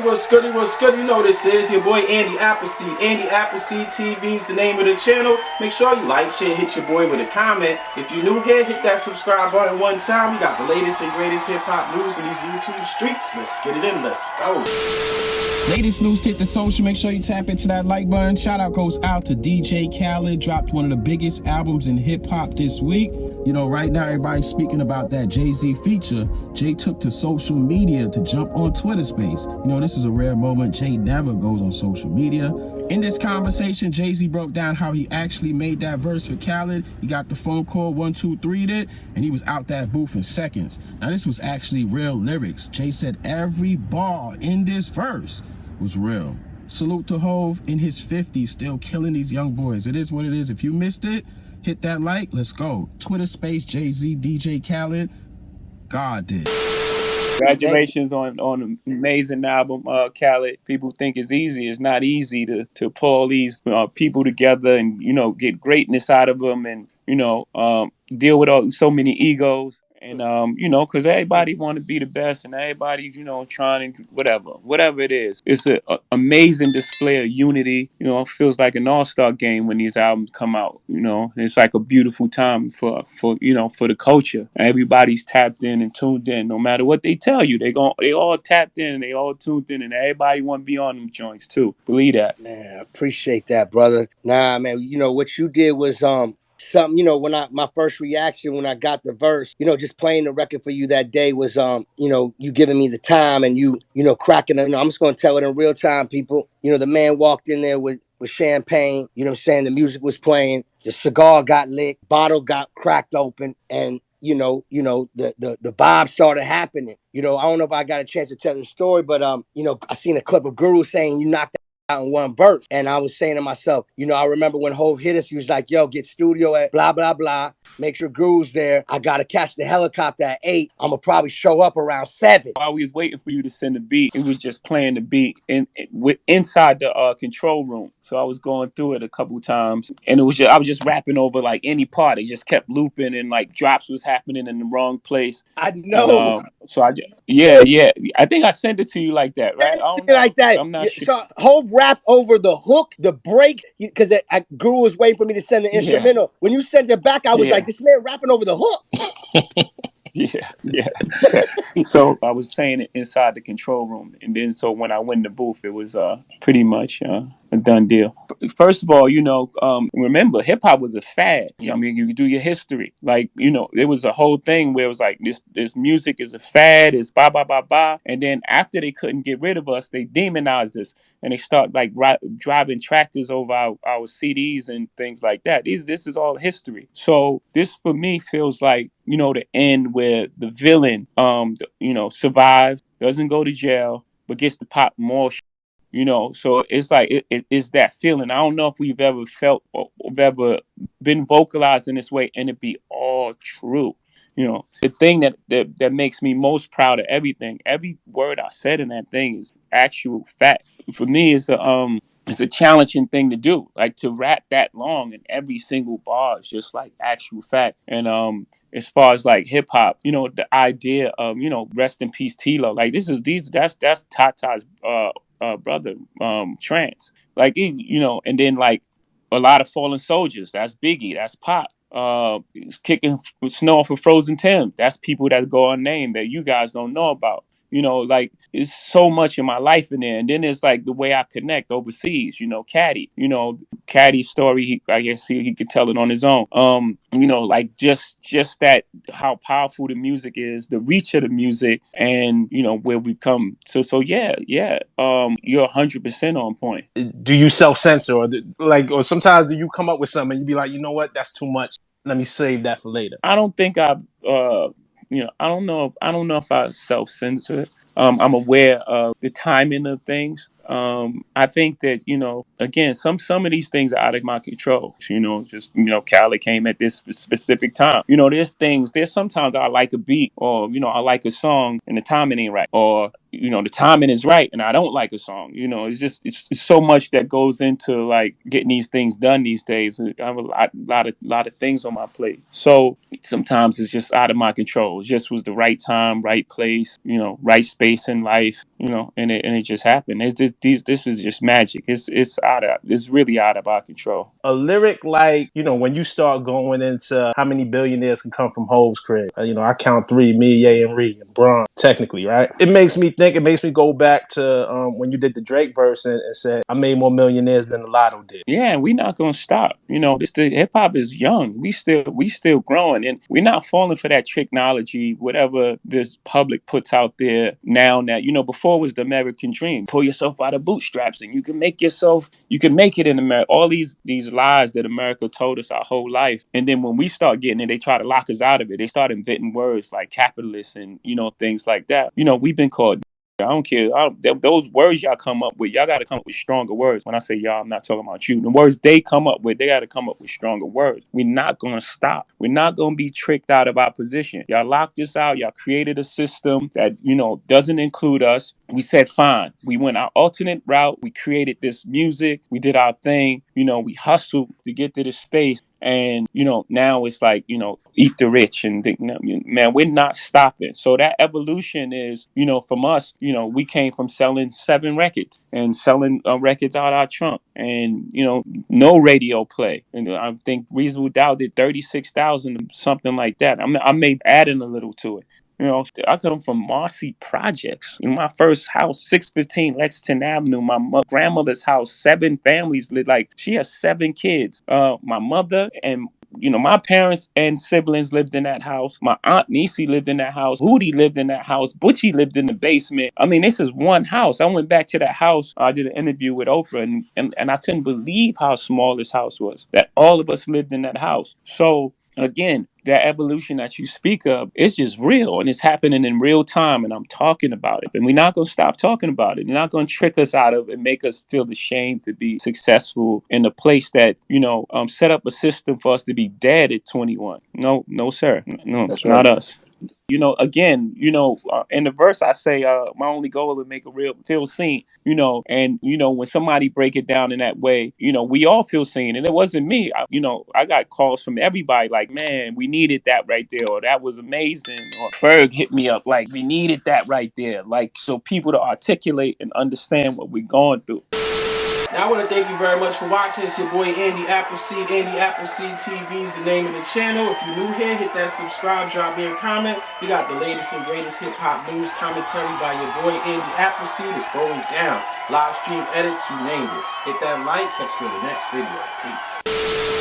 What's good? What's good? You know this is your boy Andy Appleseed. Andy Appleseed TV's the name of the channel. Make sure you like, share, hit your boy with a comment. If you're new here, hit that subscribe button one time. We got the latest and greatest hip-hop news in these YouTube streets. Let's get it in. Let's go. Latest news hit the social. Make sure you tap into that like button. Shout out goes out to DJ Khaled. Dropped one of the biggest albums in hip-hop this week. You know, right now everybody's speaking about that Jay-Z feature. Jay took to social media to jump on Twitter space. You know, this is a rare moment. Jay never goes on social media. In this conversation, Jay-Z broke down how he actually made that verse for Khaled. He got the phone call, 1, 2, 3'd it, and he was out that booth in seconds. Now, this was actually real lyrics. Jay said every bar in this verse was real. Salute to Hov in his 50s, still killing these young boys. It is what it is. If you missed it, hit that like. Let's go. Twitter space Jay-Z, DJ Khaled. God did. Congratulations on an amazing album, Khaled. People think it's easy. It's not easy to pull all these people together and, you know, get greatness out of them and, you know, deal with so many egos. And, you know, because everybody want to be the best and everybody's, you know, trying to whatever it is. It's an amazing display of unity. You know, it feels like an all-star game when these albums come out. You know, it's like a beautiful time for you know, for the culture. Everybody's tapped in and tuned in. No matter what they tell you, they all tapped in and they all tuned in and everybody want to be on them joints too. Believe that. Man, I appreciate that, brother. Nah, man, you know, what you did was something, you know, my first reaction when I got the verse, you know, just playing the record for you that day was you know, you giving me the time and you know, cracking it. You know, I'm just gonna tell it in real time, people. You know, the man walked in there with champagne, you know what I'm saying? The music was playing, the cigar got lit, bottle got cracked open, and you know, the vibe started happening. You know, I don't know if I got a chance to tell the story, but you know, I seen a clip of Guru saying you knocked out in one verse. And I was saying to myself, you know, I remember when Hov hit us, he was like, yo, get studio at blah, blah, blah. Make sure Guru's there. I got to catch the helicopter at 8. I'm going to probably show up around 7. While we was waiting for you to send the beat, it was just playing the beat inside the control room. So I was going through it a couple times, and I was just rapping over like any part. It just kept looping, and like drops was happening in the wrong place. I know. And, so I just, yeah. I think I sent it to you like that, right? I don't know. Like that. I'm not sure. So Hov rapped over the hook, the break, because Guru was waiting for me to send the instrumental. Yeah. When you sent it back, I was like, this man rapping over the hook. Yeah. So I was saying it inside the control room, and then so when I went in the booth, it was pretty much a done deal. First of all, you know, remember hip hop was a fad. I mean, you do your history, like, you know, it was a whole thing where it was like this music is a fad, it's blah blah blah blah, and then after they couldn't get rid of us, they demonized us and they start like driving tractors over our CDs and things like that. This is all history. So this for me feels like, you know, the end where the villain, you know, survives, doesn't go to jail, but gets to pop more. You know, so it's like it's that feeling. I don't know if we've ever felt or ever been vocalized in this way, and it be all true. You know, the thing that makes me most proud of everything, every word I said in that thing is actual fact. For me, it's a challenging thing to do, like to rap that long and every single bar is just like actual fact. And as far as like hip hop, you know, the idea of, you know, rest in peace Tilo, like that's Tata's brother, Trance, like you know, and then like a lot of fallen soldiers, that's Biggie, that's Pop. Kicking snow off of Frozen Tim, that's people that go unnamed that you guys don't know about. You know, like it's so much in my life in there. And then there's like the way I connect overseas, you know, Caddy, you know, Caddy's story, I guess he could tell it on his own. You know, like just that, how powerful the music is, the reach of the music, and, you know, where we come. So yeah. You're 100% on point. Do you self-censor or sometimes do you come up with something and you be like, you know what, that's too much. Let me save that for later. I don't think I've you know, I don't know if I self-censor it. I'm aware of the timing of things. I think that, you know, again, some of these things are out of my control. You know, just, you know, Khaled came at this specific time. You know, there's sometimes I like a beat, or, you know, I like a song and the timing ain't right, or, you know, the timing is right and I don't like a song. You know, it's so much that goes into like getting these things done these days. I have a lot of things on my plate. So sometimes it's just out of my control. It just was the right time, right place, you know, right space in life. and it just happened. It's just this is just magic. It's really out of our control. A lyric like, when you start going into how many billionaires can come from Hove's crib, I count three: me, Ye, and Ree, and Bron, technically, right? It makes me go back to when you did the Drake verse and said, I made more millionaires than the Lotto did. Yeah, and we're not gonna stop. This the hip hop is young. We still growing, and we're not falling for that technology, whatever this public puts out there now. That before was the American dream. Pull yourself out of bootstraps, and you can make it in America. All these lies that America told us our whole life, and then when we start getting it, they try to lock us out of it. They start inventing words like capitalist and things like that. We've been called. I don't care. Those words y'all come up with, y'all got to come up with stronger words. When I say y'all, I'm not talking about you. The words they come up with, they got to come up with stronger words. We're not going to stop. We're not going to be tricked out of our position. Y'all locked us out. Y'all created a system that, doesn't include us. We said, fine. We went our alternate route. We created this music. We did our thing. We hustled to get to this space. And, now it's like, eat the rich and think, man, we're not stopping. So that evolution is, from us, we came from selling 7 records and selling records out our trunk and, no radio play. And I think Reasonable Doubt did 36,000, something like that. I may add in a little to it. I come from Marcy Projects. In my first house, 615 Lexington Avenue, my grandmother's house, 7 families lived. Like, she has 7 kids. My mother and my parents and siblings lived in that house. My aunt Niecy lived in that house. Hootie lived in that house. Butchie lived in the basement. I mean, this is one house. I went back to that house. I did an interview with Oprah, and I couldn't believe how small this house was. That all of us lived in that house. So again, that evolution that you speak of, it's just real and it's happening in real time. And I'm talking about it. And we're not going to stop talking about it. You're not going to trick us out of it and make us feel ashamed to be successful in a place that, set up a system for us to be dead at 21. No, sir. No, That's not right. us. Again, in the verse I say, my only goal is to make a real feel seen, and, when somebody break it down in that way, we all feel seen. And it wasn't me. I got calls from everybody like, man, we needed that right there. Or that was amazing. Or Ferg hit me up like, we needed that right there. Like, so people to articulate and understand what we're going through. Now I want to thank you very much for watching. It's your boy Andy Appleseed. Andy Appleseed TV is the name of the channel. If you're new here, hit that subscribe, drop me a comment. We got the latest and greatest hip-hop news commentary by your boy Andy Appleseed. It's going down. Live stream edits, you name it. Hit that like, catch me in the next video. Peace.